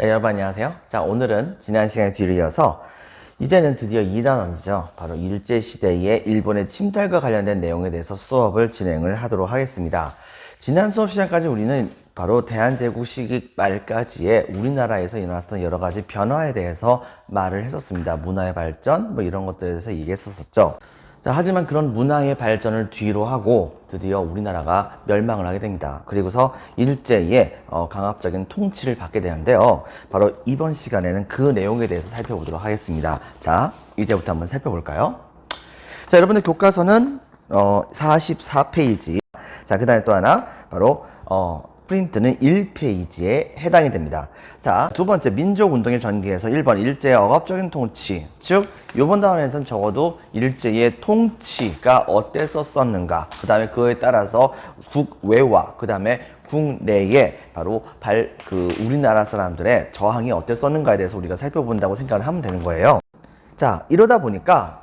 자, 여러분 안녕하세요. 자, 오늘은 지난 시간에 뒤를 이어서 이제는 드디어 2단원이죠. 바로 일제시대의 일본의 침탈과 관련된 내용에 대해서 수업을 진행을 하도록 하겠습니다. 지난 수업 시간까지 우리는 바로 대한제국 시기 말까지의 우리나라에서 일어났던 여러 가지 변화에 대해서 말을 했었습니다. 문화의 발전, 뭐 이런 것들에 대해서 얘기했었죠. 자, 하지만 그런 문화의 발전을 뒤로 하고 드디어 우리나라가 멸망을 하게 됩니다. 그리고서 일제의 강압적인 통치를 받게 되는데요. 바로 이번 시간에는 그 내용에 대해서 살펴보도록 하겠습니다. 자, 이제부터 한번 살펴볼까요? 자, 여러분들 교과서는 44페이지. 자, 그 다음에 또 하나 바로 프린트는 1페이지에 해당이 됩니다. 자, 두 번째 민족운동의 전개에서 1번 일제의 억압적인 통치, 즉 요번 단원에서는 적어도 일제의 통치가 어땠었는가, 그 다음에 그에 따라서 국외와 그 다음에 국내에 바로 우리나라 사람들의 저항이 어땠었는가에 대해서 우리가 살펴본다고 생각을 하면 되는 거예요. 자, 이러다 보니까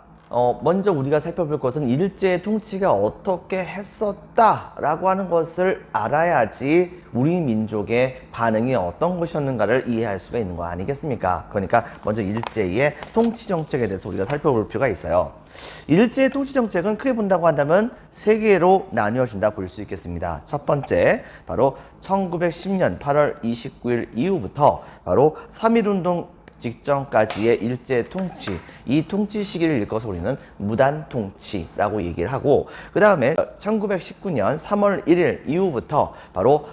먼저 우리가 살펴볼 것은 일제의 통치가 어떻게 했었다라고 하는 것을 알아야지 우리 민족의 반응이 어떤 것이었는가를 이해할 수가 있는 거 아니겠습니까? 그러니까 먼저 일제의 통치 정책에 대해서 우리가 살펴볼 필요가 있어요. 일제의 통치 정책은 크게 본다고 한다면 세 개로 나뉘어진다 볼 수 있겠습니다. 첫 번째, 바로 1910년 8월 29일 이후부터 바로 3.1운동 직전까지의 일제 통치, 이 통치 시기를 일컬어서 우리는 무단 통치라고 얘기를 하고, 그 다음에 1919년 3월 1일 이후부터 바로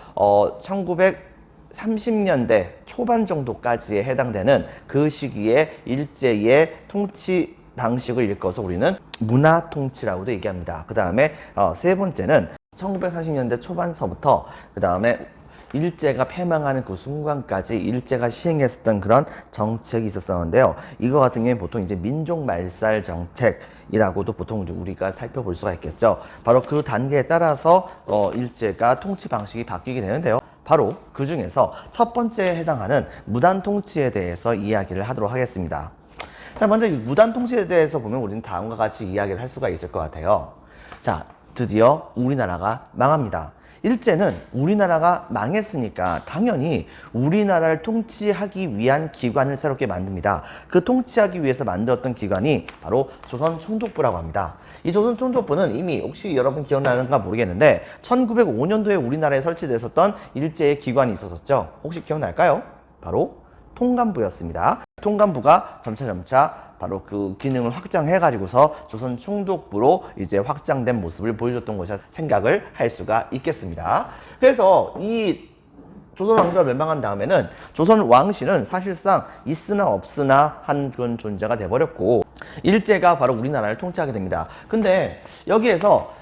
1930년대 초반 정도까지에 해당되는 그 시기에 일제의 통치 방식을 일컬어서 우리는 문화 통치라고도 얘기합니다. 그 다음에 세 번째는 1930년대 초반서부터 그 다음에 일제가 패망하는 그 순간까지 일제가 시행했었던 그런 정책이 있었었는데요. 이거 같은 경우에 보통 이제 민족 말살 정책이라고도 보통 우리가 살펴볼 수가 있겠죠. 바로 그 단계에 따라서 일제가 통치 방식이 바뀌게 되는데요. 바로 그 중에서 첫 번째에 해당하는 무단 통치에 대해서 이야기를 하도록 하겠습니다. 자, 먼저 이 무단 통치에 대해서 보면 우리는 다음과 같이 이야기를 할 수가 있을 것 같아요. 자, 드디어 우리나라가 망합니다. 일제는 우리나라가 망했으니까 당연히 우리나라를 통치하기 위한 기관을 새롭게 만듭니다. 그 통치하기 위해서 만들었던 기관이 바로 조선총독부라고 합니다. 이 조선총독부는 이미 혹시 여러분 기억나는가 모르겠는데 1905년도에 우리나라에 설치됐었던 일제의 기관이 있었었죠. 혹시 기억날까요? 바로 통감부였습니다. 통감부가 점차 바로 그 기능을 확장해가지고서 조선 총독부로 이제 확장된 모습을 보여줬던 것이라 생각을 할 수가 있겠습니다. 그래서 이 조선 왕조가 멸망한 다음에는 조선 왕실은 사실상 있으나 없으나 한 그런 존재가 돼버렸고 일제가 바로 우리나라를 통치하게 됩니다. 근데 여기에서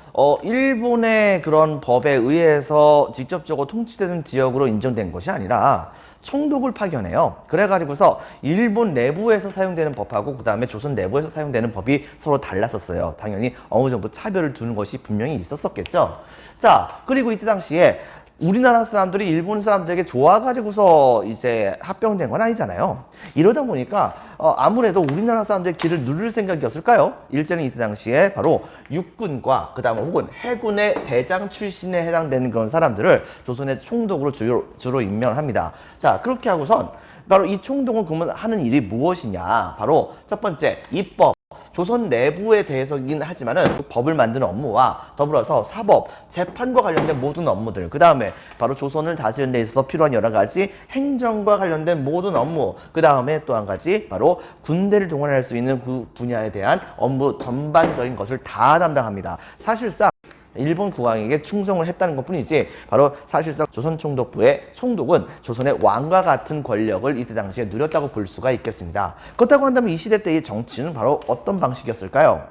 일본의 그런 법에 의해서 직접적으로 통치되는 지역으로 인정된 것이 아니라 총독을 파견해요. 그래가지고서 일본 내부에서 사용되는 법하고 그 다음에 조선 내부에서 사용되는 법이 서로 달랐었어요. 당연히 어느 정도 차별을 두는 것이 분명히 있었겠죠. 자, 그리고 이때 당시에 우리나라 사람들이 일본 사람들에게 좋아가지고서 이제 합병된 건 아니잖아요. 이러다 보니까 아무래도 우리나라 사람들의 길을 누를 생각이었을까요? 일제는 이때 당시에 바로 육군과 그 다음에 혹은 해군의 대장 출신에 해당되는 그런 사람들을 조선의 총독으로 주로 임명을 합니다. 자, 그렇게 하고선 바로 이 총독은 그러면 하는 일이 무엇이냐? 바로 첫 번째, 입법. 조선 내부에 대해서긴 하지만은 법을 만드는 업무와 더불어서 사법, 재판과 관련된 모든 업무들, 그 다음에 바로 조선을 다스리는 데 있어서 필요한 여러 가지 행정과 관련된 모든 업무, 그 다음에 또 한 가지 바로 군대를 동원할 수 있는 그 분야에 대한 업무 전반적인 것을 다 담당합니다. 사실상 일본 국왕에게 충성을 했다는 것 뿐이지 바로 사실상 조선 총독부의 총독은 조선의 왕과 같은 권력을 이때 당시에 누렸다고 볼 수가 있겠습니다. 그렇다고 한다면 이 시대 때의 정치는 바로 어떤 방식이었을까요?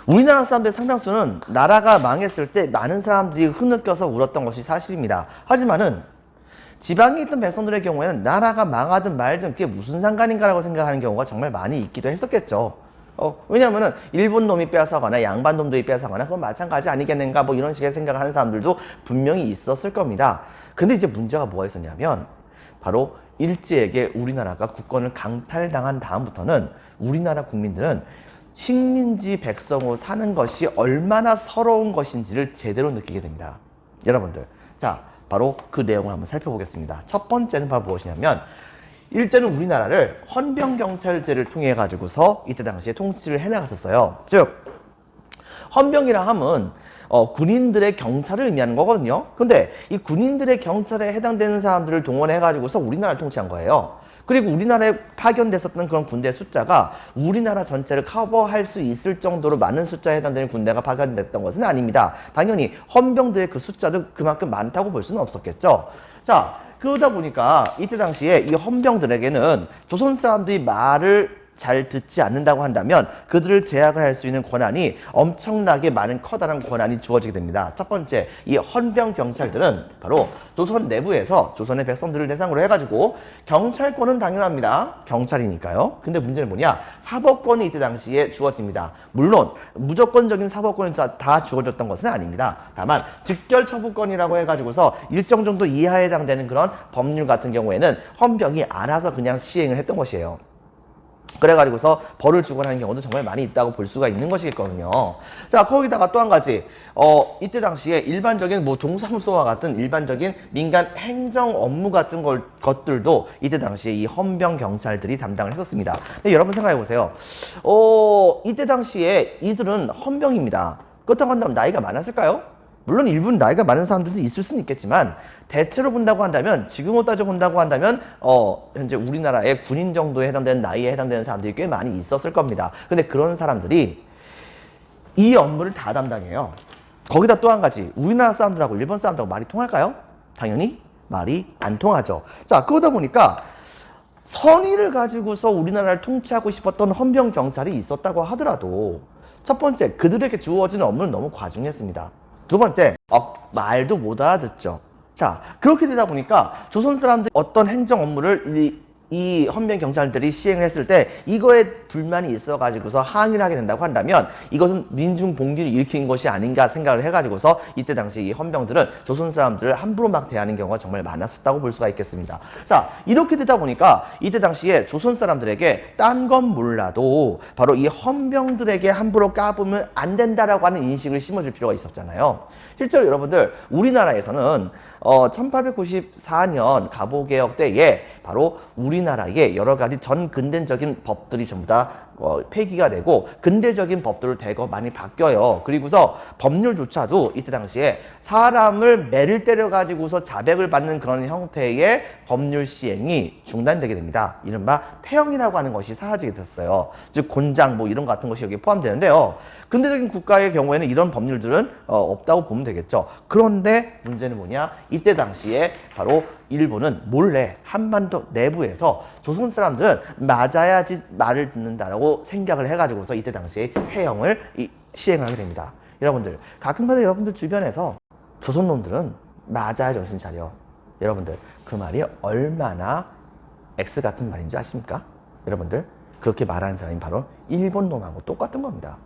우리나라 사람들의 상당수는 나라가 망했을 때 많은 사람들이 흐느껴서 울었던 것이 사실입니다. 하지만은 지방에 있던 백성들의 경우에는 나라가 망하든 말든 그게 무슨 상관인가라고 생각하는 경우가 정말 많이 있기도 했었겠죠. 왜냐면은 일본 놈이 빼앗아가거나 양반 놈들이 빼앗아가거나 그건 마찬가지 아니겠는가 뭐 이런 식의 생각을 하는 사람들도 분명히 있었을 겁니다. 근데 이제 문제가 뭐가 있었냐면 바로 일제에게 우리나라가 국권을 강탈당한 다음부터는 우리나라 국민들은 식민지 백성으로 사는 것이 얼마나 서러운 것인지를 제대로 느끼게 됩니다. 여러분들, 자, 바로 그 내용을 한번 살펴보겠습니다. 첫 번째는 바로 무엇이냐면 일제는 우리나라를 헌병경찰제를 통해 가지고서 이때 당시에 통치를 해나갔었어요. 즉 헌병이라 함은 군인들의 경찰을 의미하는 거거든요. 근데 이 군인들의 경찰에 해당되는 사람들을 동원해 가지고서 우리나라를 통치한 거예요. 그리고 우리나라에 파견됐었던 그런 군대 숫자가 우리나라 전체를 커버할 수 있을 정도로 많은 숫자에 해당되는 군대가 파견됐던 것은 아닙니다. 당연히 헌병들의 그 숫자도 그만큼 많다고 볼 수는 없었겠죠. 자, 그러다 보니까 이때 당시에 이 헌병들에게는 조선 사람들이 말을 잘 듣지 않는다고 한다면 그들을 제약을 할 수 있는 권한이 엄청나게 많은 커다란 권한이 주어지게 됩니다. 첫 번째, 이 헌병 경찰들은 바로 조선 내부에서 조선의 백성들을 대상으로 해가지고 경찰권은 당연합니다. 경찰이니까요. 근데 문제는 뭐냐? 사법권이 이때 당시에 주어집니다. 물론 무조건적인 사법권이 다 주어졌던 것은 아닙니다. 다만 직결 처분권이라고 해가지고서 일정 정도 이하에 해당되는 그런 법률 같은 경우에는 헌병이 알아서 그냥 시행을 했던 것이에요. 그래가지고서 벌을 주거나 하는 경우도 정말 많이 있다고 볼 수가 있는 것이겠거든요. 자, 거기다가 또 한 가지, 이때 당시에 일반적인 뭐 동사무소와 같은 일반적인 민간 행정 업무 같은 것들도 이때 당시에 이 헌병 경찰들이 담당을 했었습니다. 근데 여러분 생각해 보세요. 이때 당시에 이들은 헌병입니다. 그렇다고 한다면 나이가 많았을까요? 물론 일부는 나이가 많은 사람들도 있을 수는 있겠지만 대체로 본다고 한다면 지금으로 따져 본다고 한다면 현재 우리나라의 군인 정도에 해당되는 나이에 해당되는 사람들이 꽤 많이 있었을 겁니다. 근데 그런 사람들이 이 업무를 다 담당해요. 거기다 또 한 가지, 우리나라 사람들하고 일본 사람들하고 말이 통할까요? 당연히 말이 안 통하죠. 자, 그러다 보니까 선의를 가지고서 우리나라를 통치하고 싶었던 헌병 경찰이 있었다고 하더라도 첫 번째, 그들에게 주어진 업무는 너무 과중했습니다. 두 번째, 말도 못 알아듣죠. 자, 그렇게 되다 보니까 조선 사람들이 어떤 행정 업무를 이 헌병 경찰들이 시행을 했을 때 이거에 불만이 있어가지고서 항의를 하게 된다고 한다면 이것은 민중 봉기를 일으킨 것이 아닌가 생각을 해가지고서 이때 당시 이 헌병들은 조선 사람들을 함부로 막 대하는 경우가 정말 많았었다고 볼 수가 있겠습니다. 자, 이렇게 되다 보니까 이때 당시에 조선 사람들에게 딴 건 몰라도 바로 이 헌병들에게 함부로 까부면 안 된다라고 하는 인식을 심어줄 필요가 있었잖아요. 실제로 여러분들 우리나라에서는 1894년 갑오개혁 때에 바로 우리나라의 여러 가지 전 근대적인 법들이 전부 다 폐기가 되고 근대적인 법들을 대거 많이 바뀌어요. 그리고서 법률조차도 이때 당시에 사람을 매를 때려 가지고서 자백을 받는 그런 형태의 법률 시행이 중단되게 됩니다. 이른바 태형이라고 하는 것이 사라지게 됐어요. 즉 곤장 뭐 이런 것 같은 것이 여기에 포함되는데요. 근대적인 국가의 경우에는 이런 법률들은 없다고 보면 되겠죠. 그런데 문제는 뭐냐? 이때 당시에 바로 일본은 몰래 한반도 내부에서 조선 사람들은 맞아야지 말을 듣는다라고 생각을 해가지고서 이때 당시에 태형을 시행하게 됩니다. 여러분들 가끔가다 여러분들 주변에서 조선 놈들은 맞아야 정신 차려. 여러분들 그 말이 얼마나 X 같은 말인지 아십니까? 여러분들 그렇게 말하는 사람이 바로 일본 놈하고 똑같은 겁니다.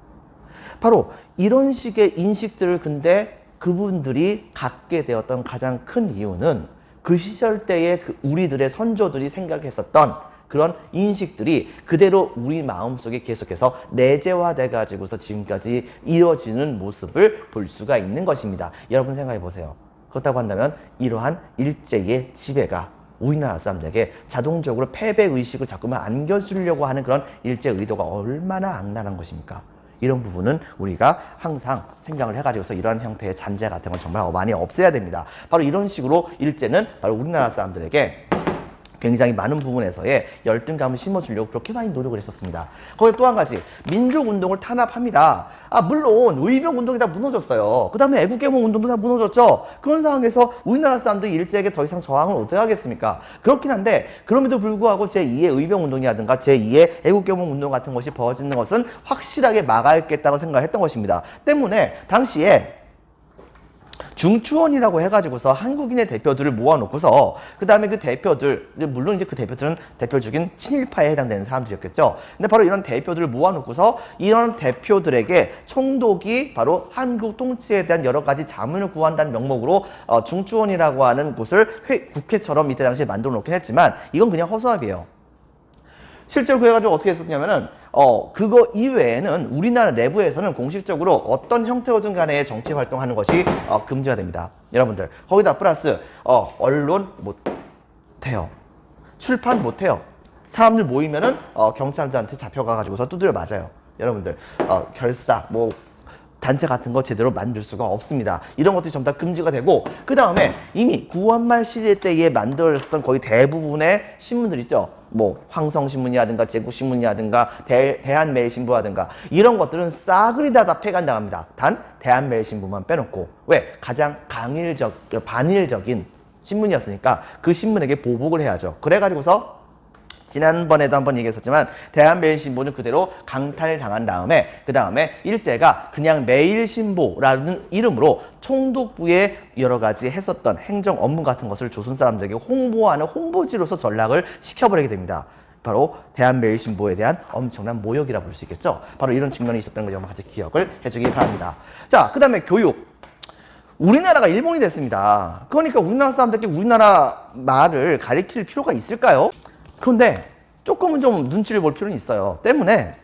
바로 이런 식의 인식들을 근데 그분들이 갖게 되었던 가장 큰 이유는 그 시절 때의 우리들의 선조들이 생각했었던 그런 인식들이 그대로 우리 마음속에 계속해서 내재화돼 가지고서 지금까지 이어지는 모습을 볼 수가 있는 것입니다. 여러분 생각해 보세요. 그렇다고 한다면 이러한 일제의 지배가 우리나라 사람들에게 자동적으로 패배의식을 자꾸만 안겨주려고 하는 그런 일제 의도가 얼마나 악랄한 것입니까? 이런 부분은 우리가 항상 생각을 해가지고서 이러한 형태의 잔재 같은 걸 정말 많이 없애야 됩니다. 바로 이런 식으로 일제는 바로 우리나라 사람들에게 굉장히 많은 부분에서의 열등감을 심어주려고 그렇게 많이 노력을 했었습니다. 거기에 또 한 가지, 민족운동을 탄압합니다. 물론 의병운동이 다 무너졌어요. 그 다음에 애국개몽운동도 다 무너졌죠. 그런 상황에서 우리나라 사람들이 일제에게 더 이상 저항을 어떻게 하겠습니까? 그렇긴 한데 그럼에도 불구하고 제2의 의병운동이라든가 제2의 애국개몽운동 같은 것이 벌어지는 것은 확실하게 막아야겠다고 생각했던 것입니다. 때문에 당시에 중추원이라고 해가지고서 한국인의 대표들을 모아놓고서 그 다음에 그 대표들, 물론 이제 그 대표들은 대표적인 친일파에 해당되는 사람들이었겠죠. 근데 바로 이런 대표들을 모아놓고서 이런 대표들에게 총독이 바로 한국 통치에 대한 여러 가지 자문을 구한다는 명목으로 중추원이라고 하는 곳을 국회처럼 이때 당시에 만들어 놓긴 했지만 이건 그냥 허수아비예요. 실제로 그래가지고 어떻게 했었냐면은 그거 이외에는 우리나라 내부에서는 공식적으로 어떤 형태로든 간에 정치 활동하는 것이 금지가 됩니다. 여러분들. 거기다 플러스 언론 못해요. 출판 못해요. 사람들 모이면은 경찰들한테 잡혀가가지고서 두드려 맞아요. 여러분들 결사 단체 같은 거 제대로 만들 수가 없습니다. 이런 것들이 전부 다 금지가 되고, 그 다음에 이미 구원말 시대 때에 만들어졌던 거의 대부분의 신문들 있죠. 황성신문이라든가 제국신문이라든가 대한매일신부라든가 이런 것들은 싸그리 다 폐간당합니다. 단 대한매일신부만 빼놓고. 왜? 가장 반일적인 신문이었으니까 그 신문에게 보복을 해야죠. 그래가지고서 지난번에도 한번 얘기했었지만 대한매일신보는 그대로 강탈당한 다음에 그 다음에 일제가 그냥 매일신보라는 이름으로 총독부에 여러 가지 했었던 행정 업무 같은 것을 조선 사람들에게 홍보하는 홍보지로서 전락을 시켜버리게 됩니다. 바로 대한매일신보에 대한 엄청난 모욕이라고 볼 수 있겠죠. 바로 이런 측면이 있었던 걸 여러분 같이 기억을 해주기 바랍니다. 자, 그 다음에 교육. 우리나라가 일본이 됐습니다. 그러니까 우리나라 사람들께 우리나라 말을 가르칠 필요가 있을까요? 그런데 조금은 좀 눈치를 볼 필요는 있어요. 때문에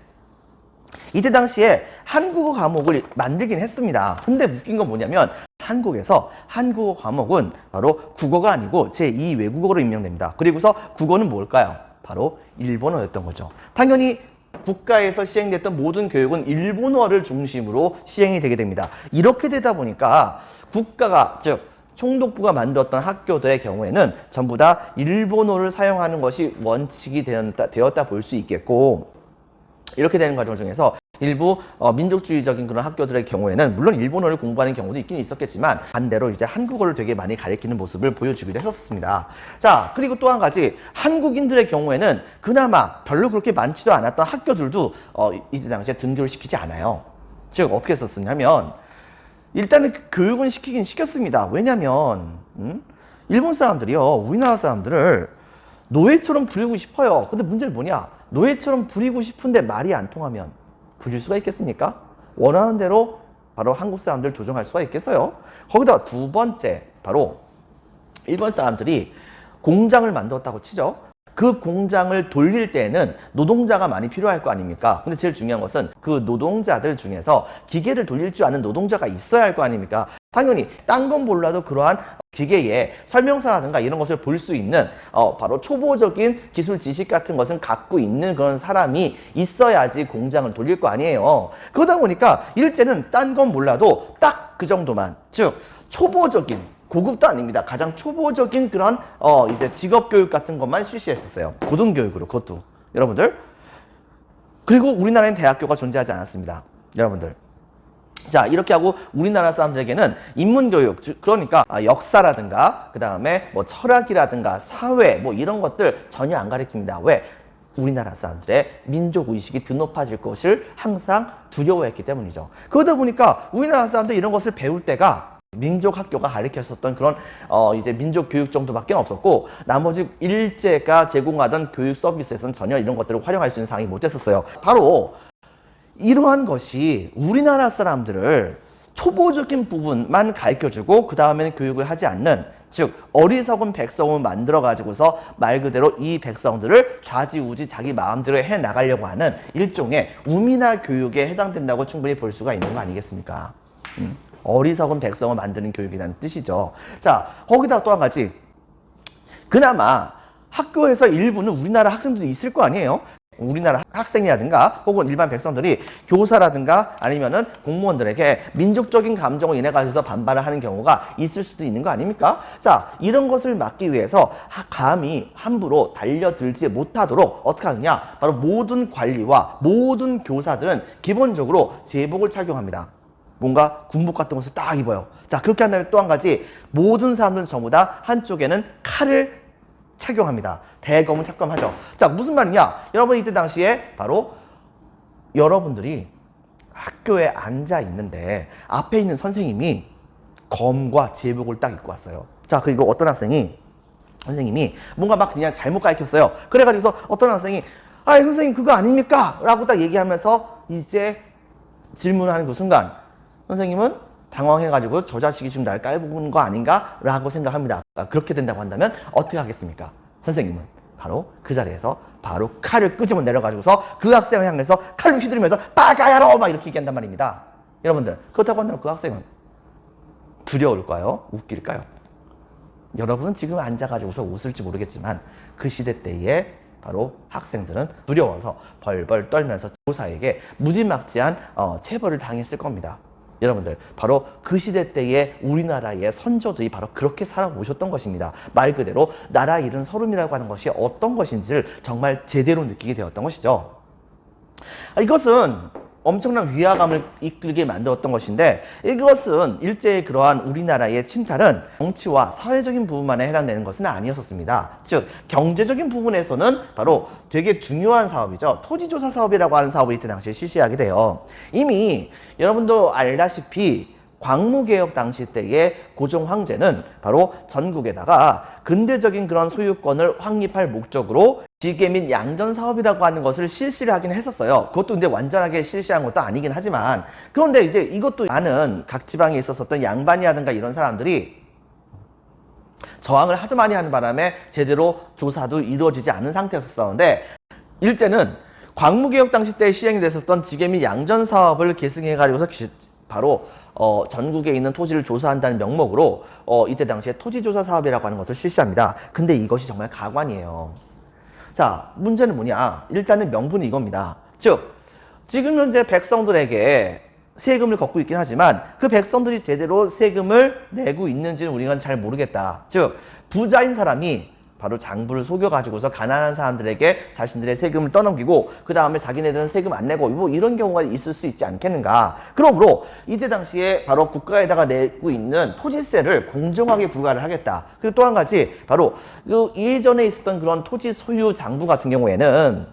이때 당시에 한국어 과목을 만들긴 했습니다. 근데 웃긴 건 뭐냐면 한국에서 한국어 과목은 바로 국어가 아니고 제2 외국어로 임명됩니다. 그리고서 국어는 뭘까요? 바로 일본어였던 거죠. 당연히 국가에서 시행됐던 모든 교육은 일본어를 중심으로 시행이 되게 됩니다. 이렇게 되다 보니까 국가가, 즉 총독부가 만들었던 학교들의 경우에는 전부 다 일본어를 사용하는 것이 원칙이 되었다 볼 수 있겠고, 이렇게 되는 과정 중에서 일부 민족주의적인 그런 학교들의 경우에는 물론 일본어를 공부하는 경우도 있긴 있었겠지만 반대로 이제 한국어를 되게 많이 가리키는 모습을 보여주기도 했었습니다. 자, 그리고 또 한 가지, 한국인들의 경우에는 그나마 별로 그렇게 많지도 않았던 학교들도 이때 당시에 등교를 시키지 않아요. 즉 어떻게 했었냐면 일단은 교육은 시키긴 시켰습니다. 왜냐면 일본 사람들이요, 우리나라 사람들을 노예처럼 부리고 싶어요. 근데 문제는 뭐냐? 노예처럼 부리고 싶은데 말이 안 통하면 부릴 수가 있겠습니까? 원하는 대로 바로 한국 사람들을 조종할 수가 있겠어요? 거기다가 두 번째, 바로 일본 사람들이 공장을 만들었다고 치죠. 그 공장을 돌릴 때에는 노동자가 많이 필요할 거 아닙니까? 근데 제일 중요한 것은 그 노동자들 중에서 기계를 돌릴 줄 아는 노동자가 있어야 할 거 아닙니까? 당연히 딴 건 몰라도 그러한 기계의 설명서라든가 이런 것을 볼 수 있는 바로 초보적인 기술 지식 같은 것은 갖고 있는 그런 사람이 있어야지 공장을 돌릴 거 아니에요. 그러다 보니까 일제는 딴 건 몰라도 딱 그 정도만, 즉 초보적인, 고급도 아닙니다. 가장 초보적인 그런 이제 직업교육 같은 것만 실시했었어요. 고등교육으로, 그것도. 여러분들. 그리고 우리나라엔 대학교가 존재하지 않았습니다. 여러분들. 자, 이렇게 하고 우리나라 사람들에게는 인문교육, 그러니까 역사라든가 그 다음에 철학이라든가 사회 이런 것들 전혀 안 가르칩니다. 왜? 우리나라 사람들의 민족의식이 드높아질 것을 항상 두려워했기 때문이죠. 그러다 보니까 우리나라 사람들 이런 것을 배울 때가 민족학교가 가르쳤었던 그런 이제 민족교육 정도밖에 없었고, 나머지 일제가 제공하던 교육 서비스에서는 전혀 이런 것들을 활용할 수 있는 상황이 못 됐었어요. 바로 이러한 것이 우리나라 사람들을 초보적인 부분만 가르쳐주고 그 다음에는 교육을 하지 않는, 즉 어리석은 백성을 만들어 가지고서 말 그대로 이 백성들을 좌지우지 자기 마음대로 해나가려고 하는 일종의 우미나 교육에 해당된다고 충분히 볼 수가 있는 거 아니겠습니까? 어리석은 백성을 만드는 교육이라는 뜻이죠. 자, 거기다 또 한 가지, 그나마 학교에서 일부는 우리나라 학생들이 있을 거 아니에요? 우리나라 학생이라든가 혹은 일반 백성들이 교사라든가 아니면은 공무원들에게 민족적인 감정을 인해 가지고 반발을 하는 경우가 있을 수도 있는 거 아닙니까? 자, 이런 것을 막기 위해서 감히 함부로 달려들지 못하도록 어떻게 하느냐? 바로 모든 관리와 모든 교사들은 기본적으로 제복을 착용합니다. 뭔가 군복 같은 것을 딱 입어요. 자, 그렇게 한 다음에 또 한 가지, 모든 사람들은 전부 다 한쪽에는 칼을 착용합니다. 대검은 착용하죠. 자, 무슨 말이냐? 여러분, 이때 당시에 바로 여러분들이 학교에 앉아 있는데 앞에 있는 선생님이 검과 제복을 딱 입고 왔어요. 자, 그리고 어떤 선생님이 뭔가 막 그냥 잘못 가르쳤어요. 그래가지고서 어떤 학생이 선생님 그거 아닙니까? 라고 딱 얘기하면서 이제 질문하는 그 순간 선생님은 당황해가지고 저 자식이 지금 날 깔보는 거 아닌가? 라고 생각합니다. 그렇게 된다고 한다면 어떻게 하겠습니까? 선생님은 바로 그 자리에서 바로 칼을 끄집어 내려가지고서 그 학생을 향해서 칼로 휘두르면서 빠가야로 막 이렇게 얘기한단 말입니다. 여러분들, 그렇다고 한다면 그 학생은 두려울까요? 웃길까요? 여러분은 지금 앉아가지고서 웃을지 모르겠지만 그 시대 때에 바로 학생들은 두려워서 벌벌 떨면서 조사에게 무지막지한 체벌을 당했을 겁니다. 여러분들, 바로 그 시대 때에 우리나라의 선조들이 바로 그렇게 살아오셨던 것입니다. 말 그대로 나라 잃은 서름이라고 하는 것이 어떤 것인지를 정말 제대로 느끼게 되었던 것이죠. 이것은 엄청난 위화감을 이끌게 만들었던 것인데, 이것은 일제의 그러한 우리나라의 침탈은 정치와 사회적인 부분만에 해당되는 것은 아니었습니다. 즉 경제적인 부분에서는 바로 되게 중요한 사업이죠. 토지조사 사업이라고 하는 사업을 이때 당시에 실시하게 돼요. 이미 여러분도 알다시피 광무개혁 당시 때의 고종 황제는 바로 전국에다가 근대적인 그런 소유권을 확립할 목적으로 지계 및 양전 사업이라고 하는 것을 실시를 하긴 했었어요. 그것도 근데 완전하게 실시한 것도 아니긴 하지만, 그런데 이제 이것도 많은 각 지방에 있었던 양반이라든가 이런 사람들이 저항을 하도 많이 하는 바람에 제대로 조사도 이루어지지 않은 상태였었는데, 일제는 광무개혁 당시 때 시행이 됐었던 지계 및 양전 사업을 계승해 가지고서 바로 전국에 있는 토지를 조사한다는 명목으로 이때 당시에 토지조사 사업이라고 하는 것을 실시합니다. 근데 이것이 정말 가관이에요. 자, 문제는 뭐냐? 일단은 명분이 이겁니다. 즉, 지금 현재 백성들에게 세금을 걷고 있긴 하지만 그 백성들이 제대로 세금을 내고 있는지는 우리가 잘 모르겠다. 즉, 부자인 사람이 바로 장부를 속여가지고서 가난한 사람들에게 자신들의 세금을 떠넘기고 그 다음에 자기네들은 세금 안 내고 뭐 이런 경우가 있을 수 있지 않겠는가. 그러므로 이때 당시에 바로 국가에다가 내고 있는 토지세를 공정하게 부과를 하겠다. 그리고 또 한 가지, 바로 그 예전에 있었던 그런 토지 소유 장부 같은 경우에는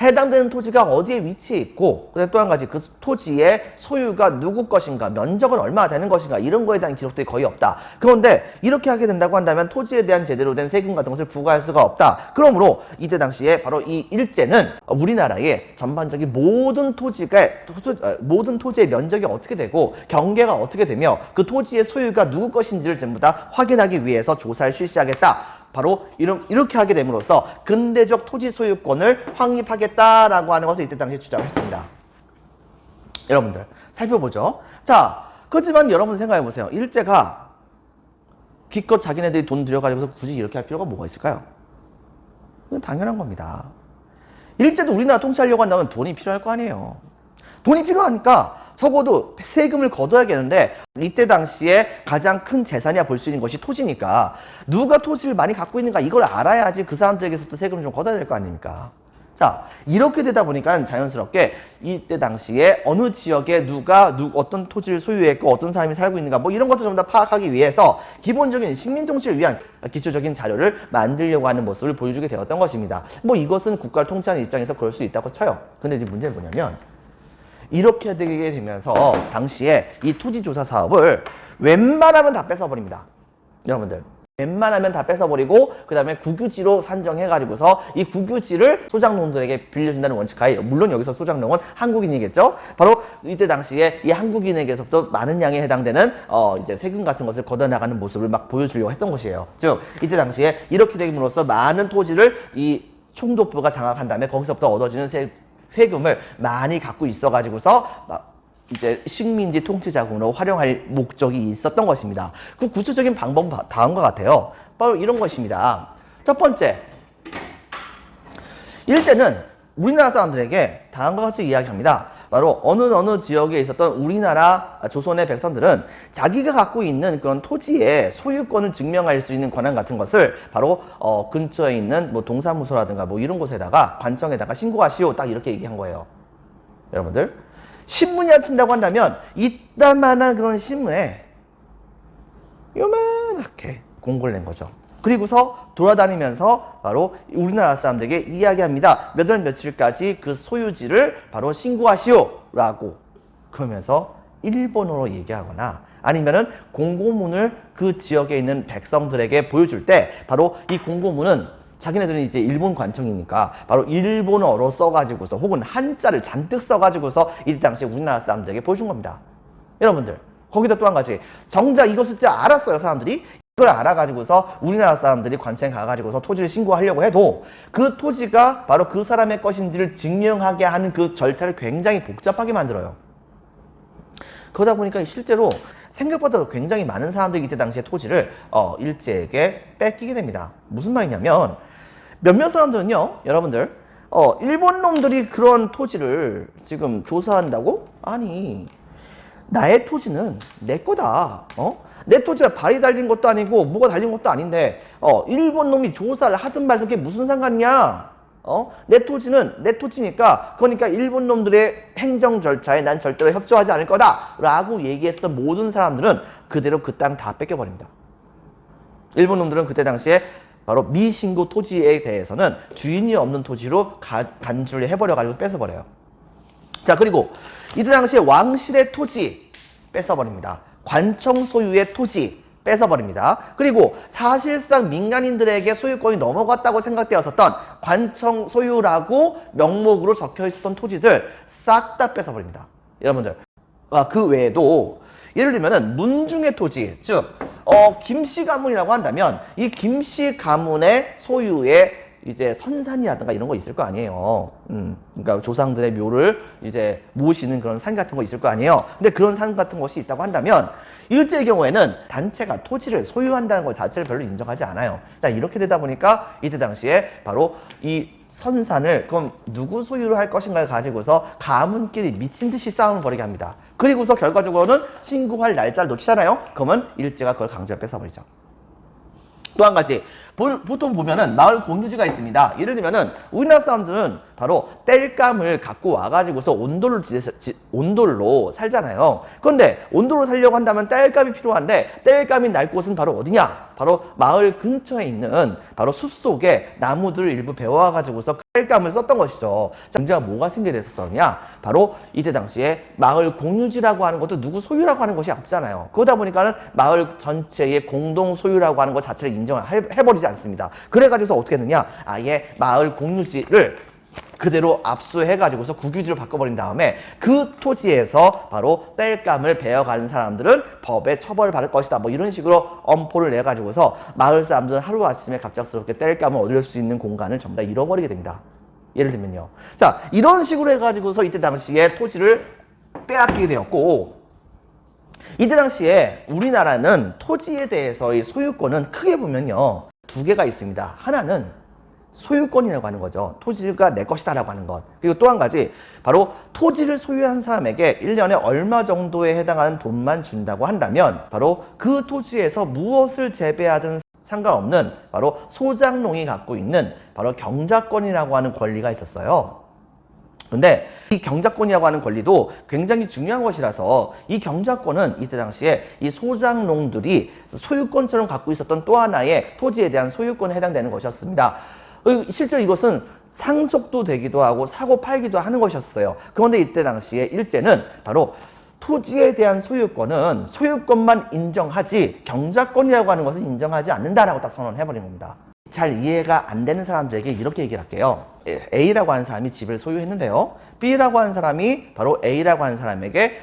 해당되는 토지가 어디에 위치해 있고, 또 한 가지, 그 토지의 소유가 누구 것인가, 면적은 얼마나 되는 것인가, 이런 거에 대한 기록들이 거의 없다. 그런데 이렇게 하게 된다고 한다면 토지에 대한 제대로 된 세금 같은 것을 부과할 수가 없다. 그러므로 이때 당시에 바로 이 일제는 우리나라의 전반적인 모든 토지의 면적이 어떻게 되고 경계가 어떻게 되며 그 토지의 소유가 누구 것인지를 전부 다 확인하기 위해서 조사를 실시하겠다. 바로 이렇게 하게 됨으로써 근대적 토지 소유권을 확립하겠다라고 하는 것을 이때 당시에 주장을 했습니다. 여러분들 살펴보죠. 자, 그렇지만 여러분 생각해 보세요. 일제가 기껏 자기네들이 돈 들여가지고서 굳이 이렇게 할 필요가 뭐가 있을까요? 이건 당연한 겁니다. 일제도 우리나라 통치하려고 한다면 돈이 필요할 거 아니에요. 돈이 필요하니까 적어도 세금을 걷어야겠는데, 이때 당시에 가장 큰 재산이야 볼 수 있는 것이 토지니까 누가 토지를 많이 갖고 있는가 이걸 알아야지 그 사람들에게서부터 세금을 좀 걷어야 될 거 아닙니까? 자, 이렇게 되다 보니까 자연스럽게 이때 당시에 어느 지역에 누가 어떤 토지를 소유했고 어떤 사람이 살고 있는가 뭐 이런 것들 전부 다 파악하기 위해서 기본적인 식민 통치를 위한 기초적인 자료를 만들려고 하는 모습을 보여주게 되었던 것입니다. 뭐 이것은 국가를 통치하는 입장에서 그럴 수 있다고 쳐요. 근데 이제 문제는 뭐냐면, 이렇게 되게 되면서 당시에 이 토지조사 사업을 웬만하면 다 뺏어버립니다. 여러분들, 웬만하면 다 뺏어버리고 그 다음에 국유지로 산정해가지고서 이 국유지를 소장농들에게 빌려준다는 원칙하에, 물론 여기서 소장농은 한국인이겠죠. 바로 이때 당시에 이 한국인에게서부터 많은 양에 해당되는 이제 세금 같은 것을 걷어나가는 모습을 막 보여주려고 했던 것이에요. 즉 이때 당시에 이렇게 됨으로써 많은 토지를 이 총독부가 장악한 다음에 거기서부터 얻어지는 세금을 많이 갖고 있어가지고서 이제 식민지 통치 자금으로 활용할 목적이 있었던 것입니다. 그 구체적인 방법은 다음과 같아요. 바로 이런 것입니다. 첫 번째, 일제는 우리나라 사람들에게 다음과 같이 이야기합니다. 바로 어느 지역에 있었던 우리나라 조선의 백성들은 자기가 갖고 있는 그런 토지의 소유권을 증명할 수 있는 권한 같은 것을 바로 근처에 있는 뭐 동사무소라든가 뭐 이런 곳에다가 관청에다가 신고하시오, 딱 이렇게 얘기한 거예요. 여러분들, 신문이 튼다고 한다면 이따만한 그런 신문에 요만하게 공고를 낸 거죠. 그리고서 돌아다니면서 바로 우리나라 사람들에게 이야기합니다. 몇 월 며칠까지 그 소유지를 바로 신고하시오 라고, 그러면서 일본어로 얘기하거나 아니면은 공고문을 그 지역에 있는 백성들에게 보여줄 때 바로 이 공고문은 자기네들은 이제 일본 관청이니까 바로 일본어로 써가지고서 혹은 한자를 잔뜩 써가지고서 이때 당시에 우리나라 사람들에게 보여준 겁니다. 여러분들, 거기다 또 한 가지, 정작 이것을 알았어요. 사람들이 이걸 알아가지고서 우리나라 사람들이 관청에 가가지고서 토지를 신고하려고 해도 그 토지가 바로 그 사람의 것인지를 증명하게 하는 그 절차를 굉장히 복잡하게 만들어요. 그러다 보니까 실제로 생각보다 굉장히 많은 사람들이 이때 당시에 토지를 일제에게 뺏기게 됩니다. 무슨 말이냐면 몇몇 사람들은요, 여러분들, 일본 놈들이 그런 토지를 지금 조사한다고? 아니, 나의 토지는 내 거다. 내 토지가 발이 달린 것도 아니고 뭐가 달린 것도 아닌데 일본 놈이 조사를 하든 말든 그게 무슨 상관이야? 내 토지는 내 토지니까, 그러니까 일본 놈들의 행정 절차에 난 절대로 협조하지 않을 거다 라고 얘기했던 모든 사람들은 그대로 그 땅 다 뺏겨버립니다. 일본 놈들은 그때 당시에 바로 미신고 토지에 대해서는 주인이 없는 토지로 간주를 해버려가지고 뺏어버려요. 자, 그리고 이때 당시에 왕실의 토지 뺏어버립니다. 관청 소유의 토지 뺏어버립니다. 그리고 사실상 민간인들에게 소유권이 넘어갔다고 생각되었었던 관청 소유라고 명목으로 적혀 있었던 토지들 싹 다 뺏어버립니다. 여러분들, 그 외에도 예를 들면은 문중의 토지, 즉 김씨 가문이라고 한다면 이 김씨 가문의 소유의 이제 선산이라든가 이런 거 있을 거 아니에요. 그러니까 조상들의 묘를 이제 모시는 그런 산 같은 거 있을 거 아니에요. 근데 그런 산 같은 것이 있다고 한다면 일제의 경우에는 단체가 토지를 소유한다는 것 자체를 별로 인정하지 않아요. 자, 이렇게 되다 보니까 이때 당시에 바로 이 선산을 그럼 누구 소유로 할 것인가를 가지고서 가문끼리 미친 듯이 싸움을 벌이게 합니다. 그리고서 결과적으로는 신고할 날짜를 놓치잖아요. 그러면 일제가 그걸 강제로 뺏어버리죠. 또 한 가지, 보통 보면은 마을 공유지가 있습니다. 예를 들면은 우리나라 사람들은 바로 땔감을 갖고 와가지고서 온돌로 살잖아요. 그런데 온돌로 살려고 한다면 땔감이 필요한데 땔감이 날 곳은 바로 어디냐? 바로 마을 근처에 있는 바로 숲속에 나무들을 일부 베어와가지고서 땔감을 썼던 것이죠. 자, 문제가 뭐가 생기게 됐었느냐? 바로 이때 당시에 마을 공유지라고 하는 것도 누구 소유라고 하는 것이 없잖아요. 그러다 보니까는 마을 전체의 공동 소유라고 하는 것 자체를 인정을 해버리지 않습니다. 그래가지고서 어떻게 했느냐? 아예 마을 공유지를 그대로 압수해가지고서 국유지로 바꿔버린 다음에 그 토지에서 바로 땔감을 베어가는 사람들은 법에 처벌을 받을 것이다. 뭐 이런 식으로 엄포를 내가지고서 마을 사람들은 하루아침에 갑작스럽게 땔감을 얻을 수 있는 공간을 전부 다 잃어버리게 됩니다. 예를 들면요. 자, 이런 식으로 해가지고서 이때 당시에 토지를 빼앗기게 되었고, 이때 당시에 우리나라는 토지에 대해서의 소유권은 크게 보면요, 두 개가 있습니다. 하나는 소유권이라고 하는 거죠. 토지가 내 것이다 라고 하는 것. 그리고 또 한 가지, 바로 토지를 소유한 사람에게 1년에 얼마 정도에 해당하는 돈만 준다고 한다면 바로 그 토지에서 무엇을 재배하든 상관없는 바로 소장농이 갖고 있는 바로 경작권이라고 하는 권리가 있었어요. 근데 이 경작권이라고 하는 권리도 굉장히 중요한 것이라서 이 경작권은 이때 당시에 이 소장농들이 소유권처럼 갖고 있었던 또 하나의 토지에 대한 소유권에 해당되는 것이었습니다. 실제로 이것은 상속도 되기도 하고 사고 팔기도 하는 것이었어요. 그런데 이때 당시에 일제는 바로 토지에 대한 소유권은 소유권만 인정하지 경작권이라고 하는 것은 인정하지 않는다라고 딱 선언해버린 겁니다. 잘 이해가 안 되는 사람들에게 이렇게 얘기를 할게요. A라고 하는 사람이 집을 소유했는데요, B라고 하는 사람이 바로 A라고 하는 사람에게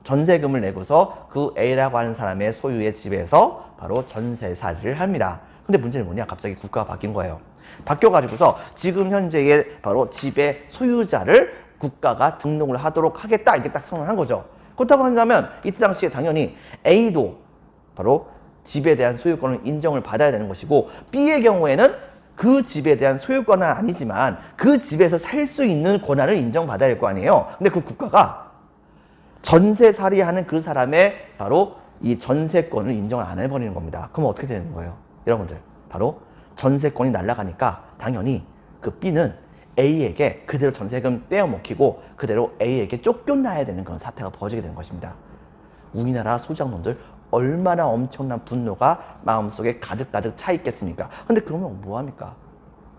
전세금을 내고서 그 A라고 하는 사람의 소유의 집에서 바로 전세살이를 합니다. 근데 문제는 뭐냐? 갑자기 국가가 바뀐 거예요. 바뀌어가지고서 지금 현재의 바로 집의 소유자를 국가가 등록을 하도록 하겠다, 이게 딱 선언한 거죠. 그렇다고 한다면 이때 당시에 당연히 A도 바로 집에 대한 소유권을 인정을 받아야 되는 것이고, B의 경우에는 그 집에 대한 소유권은 아니지만 그 집에서 살 수 있는 권한을 인정받아야 될 거 아니에요. 근데 그 국가가 전세살이하는 그 사람의 바로 이 전세권을 인정을 안 해버리는 겁니다. 그럼 어떻게 되는 거예요? 여러분들, 바로 전세권이 날아가니까 당연히 그 B는 A에게 그대로 전세금 떼어먹히고 그대로 A에게 쫓겨나야 되는 그런 사태가 벌어지게 되는 것입니다. 우리나라 소장농들 얼마나 엄청난 분노가 마음속에 가득가득 차 있겠습니까? 근데 그러면 뭐합니까?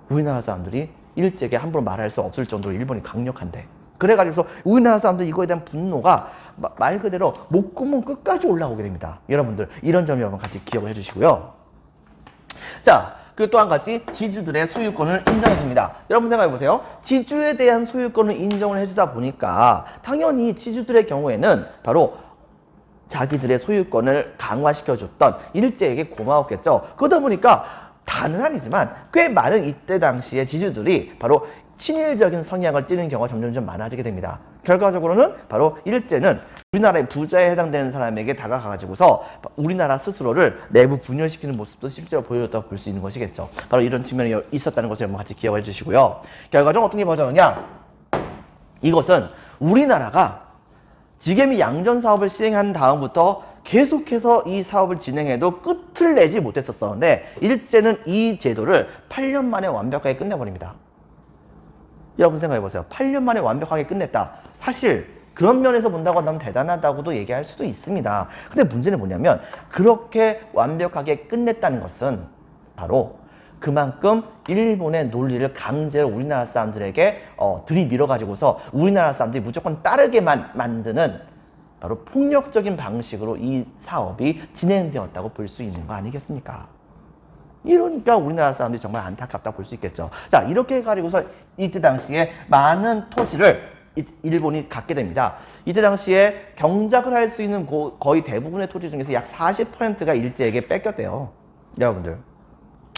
우리나라 사람들이 일제에게 함부로 말할 수 없을 정도로 일본이 강력한데, 그래가지고서 우리나라 사람들 이거에 대한 분노가 말 그대로 목구멍 끝까지 올라오게 됩니다. 여러분들, 이런 점을 여러분 같이 기억을 해주시고요. 자, 그리고 또 한 가지, 지주들의 소유권을 인정해줍니다. 여러분 생각해보세요. 지주에 대한 소유권을 인정을 해주다 보니까 당연히 지주들의 경우에는 바로 자기들의 소유권을 강화시켜줬던 일제에게 고마웠겠죠. 그러다 보니까 다는 아니지만 꽤 많은 이때 당시의 지주들이 바로 친일적인 성향을 띠는 경우가 점점 많아지게 됩니다. 결과적으로는 바로 일제는 우리나라의 부자에 해당되는 사람에게 다가가가지고서 우리나라 스스로를 내부 분열시키는 모습도 실제로 보여줬다고 볼 수 있는 것이겠죠. 바로 이런 측면이 있었다는 것을 여러분 같이 기억해 주시고요. 결과적으로 어떤 게 벌어졌느냐? 이것은 우리나라가 지게미 양전 사업을 시행한 다음부터 계속해서 이 사업을 진행해도 끝을 내지 못했었었는데 일제는 이 제도를 8년 만에 완벽하게 끝내버립니다. 여러분 생각해보세요. 8년 만에 완벽하게 끝냈다. 사실 그런 면에서 본다고 한다면 대단하다고도 얘기할 수도 있습니다. 근데 문제는 뭐냐면 그렇게 완벽하게 끝냈다는 것은 바로 그만큼 일본의 논리를 강제로 우리나라 사람들에게 들이밀어 가지고서 우리나라 사람들이 무조건 따르게만 만드는 바로 폭력적인 방식으로 이 사업이 진행되었다고 볼 수 있는 거 아니겠습니까? 이러니까 우리나라 사람들이 정말 안타깝다고 볼 수 있겠죠. 자, 이렇게 해가지고서 이때 당시에 많은 토지를 일본이 갖게 됩니다. 이때 당시에 경작을 할 수 있는 거의 대부분의 토지 중에서 약 40%가 일제에게 뺏겼대요. 여러분들.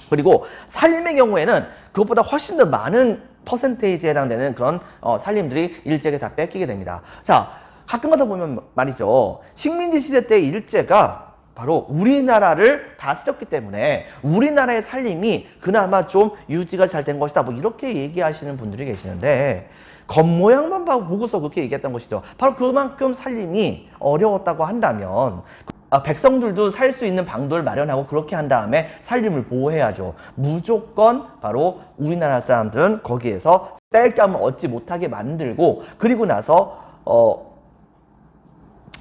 그리고 살림의 경우에는 그것보다 훨씬 더 많은 퍼센테이지에 해당되는 그런 살림들이 일제에게 다 뺏기게 됩니다. 자, 가끔가다 보면 말이죠. 식민지 시대 때 일제가 바로 우리나라를 다스렸기 때문에 우리나라의 살림이 그나마 좀 유지가 잘 된 것이다. 뭐 이렇게 얘기하시는 분들이 계시는데 겉모양만 보고서 그렇게 얘기했던 것이죠. 바로 그만큼 살림이 어려웠다고 한다면 백성들도 살 수 있는 방도를 마련하고 그렇게 한 다음에 살림을 보호해야죠. 무조건 바로 우리나라 사람들은 거기에서 땔감을 얻지 못하게 만들고 그리고 나서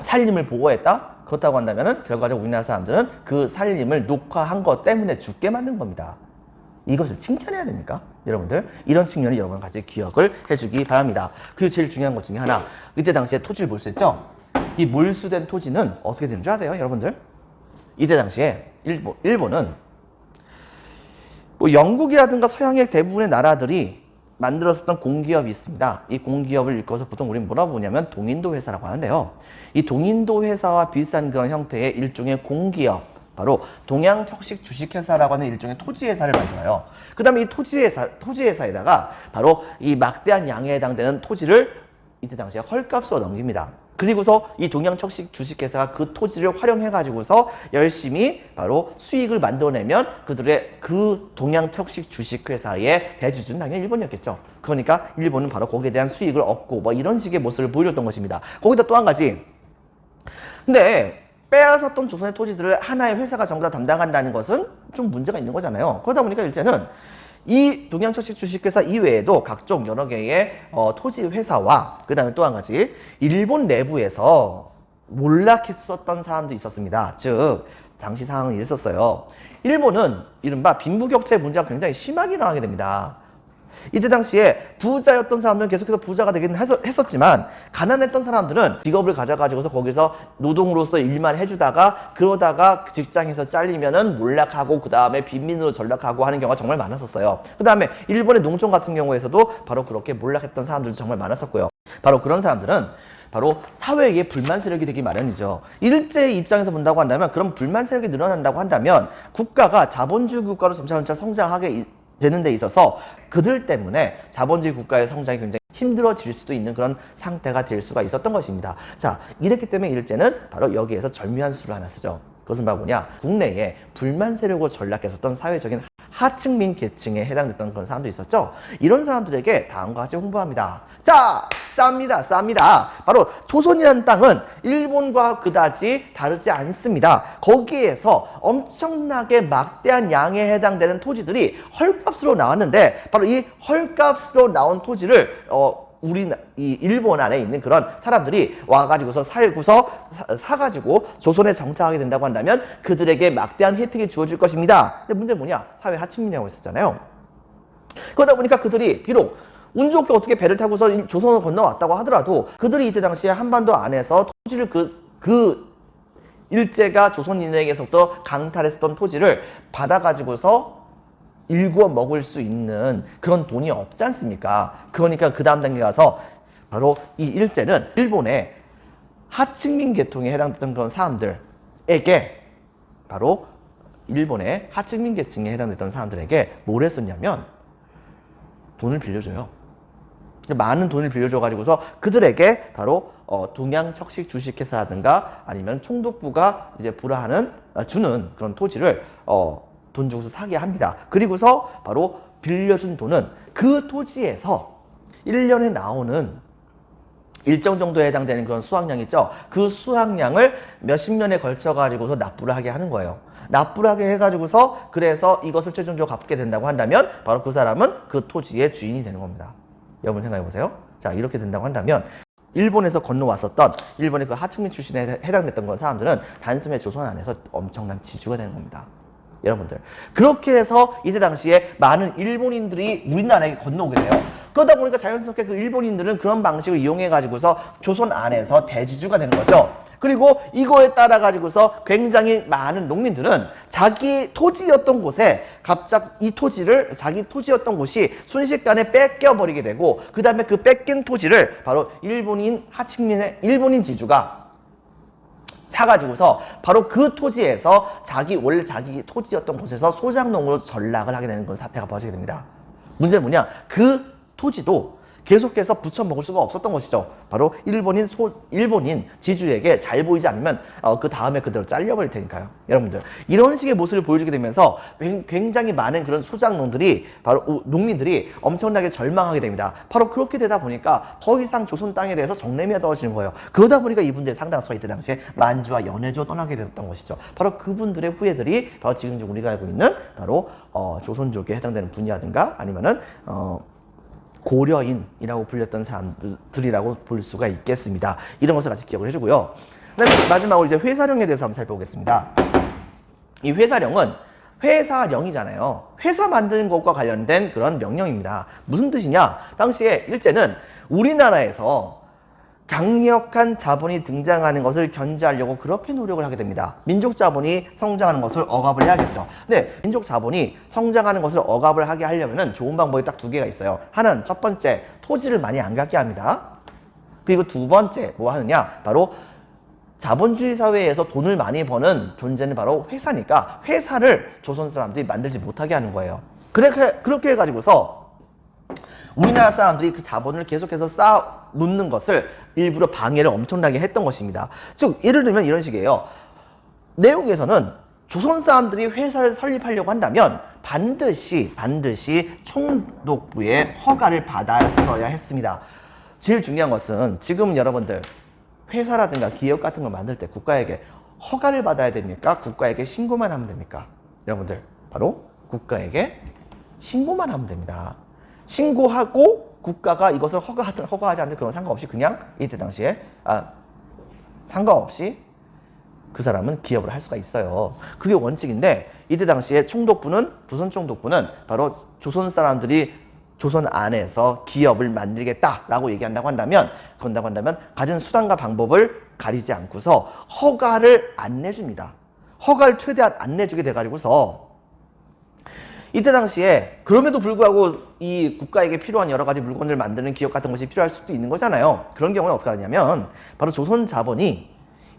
살림을 보호했다? 그렇다고 한다면 결과적으로 우리나라 사람들은 그 살림을 녹화한 것 때문에 죽게 만든 겁니다. 이것을 칭찬해야 됩니까? 여러분들 이런 측면을 여러분 같이 기억을 해주기 바랍니다. 그리고 제일 중요한 것 중에 하나 이때 당시에 토지를 몰수했죠? 이 몰수된 토지는 어떻게 되는 줄 아세요? 여러분들 이때 당시에 일본은 뭐 영국이라든가 서양의 대부분의 나라들이 만들었었던 공기업이 있습니다. 이 공기업을 일컬어서 보통 우리는 뭐라고 부르냐면 동인도 회사라고 하는데요. 이 동인도 회사와 비슷한 그런 형태의 일종의 공기업, 바로 동양척식 주식회사라고 하는 일종의 토지회사를 만들어요. 그 다음에 이 토지회사에다가 바로 이 막대한 양에 해당되는 토지를 이때 당시에 헐값으로 넘깁니다. 그리고서 이 동양척식 주식회사가 그 토지를 활용해가지고서 열심히 바로 수익을 만들어내면 그들의 그 동양척식 주식회사의 대주주는 당연히 일본이었겠죠. 그러니까 일본은 바로 거기에 대한 수익을 얻고 뭐 이런 식의 모습을 보여줬던 것입니다. 거기다 또 한 가지. 근데 빼앗았던 조선의 토지들을 하나의 회사가 전부 다 담당한다는 것은 좀 문제가 있는 거잖아요. 그러다 보니까 일제는 이 동양척식 주식회사 이외에도 각종 여러 개의 토지 회사와 그 다음에 또 한 가지 일본 내부에서 몰락했었던 사람도 있었습니다. 즉 당시 상황이 있었어요. 일본은 이른바 빈부격차의 문제가 굉장히 심하게 일어나게 됩니다. 이때 당시에 부자였던 사람들은 계속해서 부자가 되긴 했었지만 가난했던 사람들은 직업을 가져가지고서 거기서 노동으로서 일만 해주다가 그러다가 직장에서 잘리면은 몰락하고 그 다음에 빈민으로 전락하고 하는 경우가 정말 많았었어요. 그 다음에 일본의 농촌 같은 경우에서도 바로 그렇게 몰락했던 사람들도 정말 많았었고요. 바로 그런 사람들은 바로 사회에 불만 세력이 되기 마련이죠. 일제의 입장에서 본다고 한다면 그런 불만 세력이 늘어난다고 한다면 국가가 자본주의 국가로 점차 성장하게 되는 데 있어서 그들 때문에 자본주의 국가의 성장이 굉장히 힘들어질 수도 있는 그런 상태가 될 수가 있었던 것입니다. 자, 이랬기 때문에 일제는 바로 여기에서 절묘한 수를 하나 쓰죠. 그것은 바로 뭐냐? 국내에 불만 세력으로 전락했었던 사회적인 하층민 계층에 해당됐던 그런 사람도 있었죠. 이런 사람들에게 다음과 같이 홍보합니다. 자, 쌉니다. 바로 조선이라는 땅은 일본과 그다지 다르지 않습니다. 거기에서 엄청나게 막대한 양에 해당되는 토지들이 헐값으로 나왔는데 바로 이 헐값으로 나온 토지를 이 일본 안에 있는 그런 사람들이 와가지고서 살고서 사가지고 조선에 정착하게 된다고 한다면 그들에게 막대한 혜택이 주어질 것입니다. 근데 문제는 뭐냐? 사회 하층민이라고 했었잖아요. 그러다 보니까 그들이 비록 운 좋게 어떻게 배를 타고서 조선을 건너왔다고 하더라도 그들이 이때 당시에 한반도 안에서 토지를 일제가 조선인에게서부터 강탈했었던 토지를 받아가지고서 일구어 먹을 수 있는 그런 돈이 없지 않습니까? 그러니까 그 다음 단계 가서 바로 이 일제는 일본의 하층민 계통에 해당됐던 그런 사람들에게 바로 일본의 하층민 계층에 해당됐던 사람들에게 뭘 했었냐면 돈을 빌려줘요. 많은 돈을 빌려줘가지고서 그들에게 바로 동양 척식 주식회사라든가 아니면 총독부가 이제 주는 그런 토지를 돈 주고서 사게 합니다. 그리고서 바로 빌려준 돈은 그 토지에서 1년에 나오는 일정 정도에 해당되는 그런 수확량 있죠. 그 수확량을 몇십 년에 걸쳐 가지고서 납부를 하게 하는 거예요. 납부를 하게 해가지고서 그래서 이것을 최종적으로 갚게 된다고 한다면 바로 그 사람은 그 토지의 주인이 되는 겁니다. 여러분 생각해 보세요. 자, 이렇게 된다고 한다면 일본에서 건너왔었던 일본의 그 하층민 출신에 해당됐던 그런 사람들은 단숨에 조선 안에서 엄청난 지주가 되는 겁니다. 여러분들, 그렇게 해서 이때 당시에 많은 일본인들이 우리나라에 건너오게 돼요. 그러다 보니까 자연스럽게 그 일본인들은 그런 방식을 이용해 가지고서 조선 안에서 대지주가 되는 거죠. 그리고 이거에 따라 가지고서 굉장히 많은 농민들은 자기 토지였던 곳에 갑자기 이 토지를 자기 토지였던 곳이 순식간에 뺏겨버리게 되고, 그 다음에 그 뺏긴 토지를 바로 일본인 지주가 사가지고서 바로 그 토지에서 원래 자기 토지였던 곳에서 소작농으로 전락을 하게 되는 그런 사태가 벌어지게 됩니다. 문제는 뭐냐? 그 토지도 계속해서 붙여 먹을 수가 없었던 것이죠. 바로 일본인 지주에게 잘 보이지 않으면 그 다음에 그대로 잘려버릴 테니까요. 여러분들, 이런 식의 모습을 보여주게 되면서 굉장히 많은 그런 소작농들이 바로 농민들이 엄청나게 절망하게 됩니다. 바로 그렇게 되다 보니까 더 이상 조선 땅에 대해서 정내미가 떨어지는 거예요. 그러다 보니까 이분들의 상당수가 이때 당시에 만주와 연해주로 떠나게 되었던 것이죠. 바로 그분들의 후예들이 바로 지금 우리가 알고 있는 바로 조선족에 해당되는 분이라든가 아니면은 고려인이라고 불렸던 사람들이라고 볼 수가 있겠습니다. 이런 것을 같이 기억을 해주고요. 그다음에 마지막으로 이제 회사령에 대해서 한번 살펴보겠습니다. 이 회사령은 회사령이잖아요. 회사 만드는 것과 관련된 그런 명령입니다. 무슨 뜻이냐? 당시에 일제는 우리나라에서 강력한 자본이 등장하는 것을 견제하려고 그렇게 노력을 하게 됩니다. 민족 자본이 성장하는 것을 억압을 해야겠죠. 근데 민족 자본이 성장하는 것을 억압을 하게 하려면 좋은 방법이 딱 두 개가 있어요. 하나는 첫 번째, 토지를 많이 안 갖게 합니다. 그리고 두 번째 뭐 하느냐? 바로 자본주의 사회에서 돈을 많이 버는 존재는 바로 회사니까 회사를 조선 사람들이 만들지 못하게 하는 거예요. 그렇게 해가지고서 우리나라 사람들이 그 자본을 계속해서 쌓아 놓는 것을 일부러 방해를 엄청나게 했던 것입니다. 즉, 예를 들면 이런 식이에요. 내용에서는 조선 사람들이 회사를 설립하려고 한다면 반드시 총독부의 허가를 받았어야 했습니다. 제일 중요한 것은 지금 여러분들 회사라든가 기업 같은 걸 만들 때 국가에게 허가를 받아야 됩니까? 국가에게 신고만 하면 됩니까? 여러분들, 바로 국가에게 신고만 하면 됩니다. 신고하고 국가가 이것을 허가하지 않는 그런 상관없이 그냥 이때 당시에 상관없이 그 사람은 기업을 할 수가 있어요. 그게 원칙인데 이때 당시에 조선 총독부는 바로 조선 사람들이 조선 안에서 기업을 만들겠다라고 얘기한다고 한다면 가진 수단과 방법을 가리지 않고서 허가를 안 내줍니다. 허가를 최대한 안 내주게 돼가지고서 이때 당시에 그럼에도 불구하고 이 국가에게 필요한 여러 가지 물건을 만드는 기업 같은 것이 필요할 수도 있는 거잖아요. 그런 경우는 어떻게 하냐면 바로 조선 자본이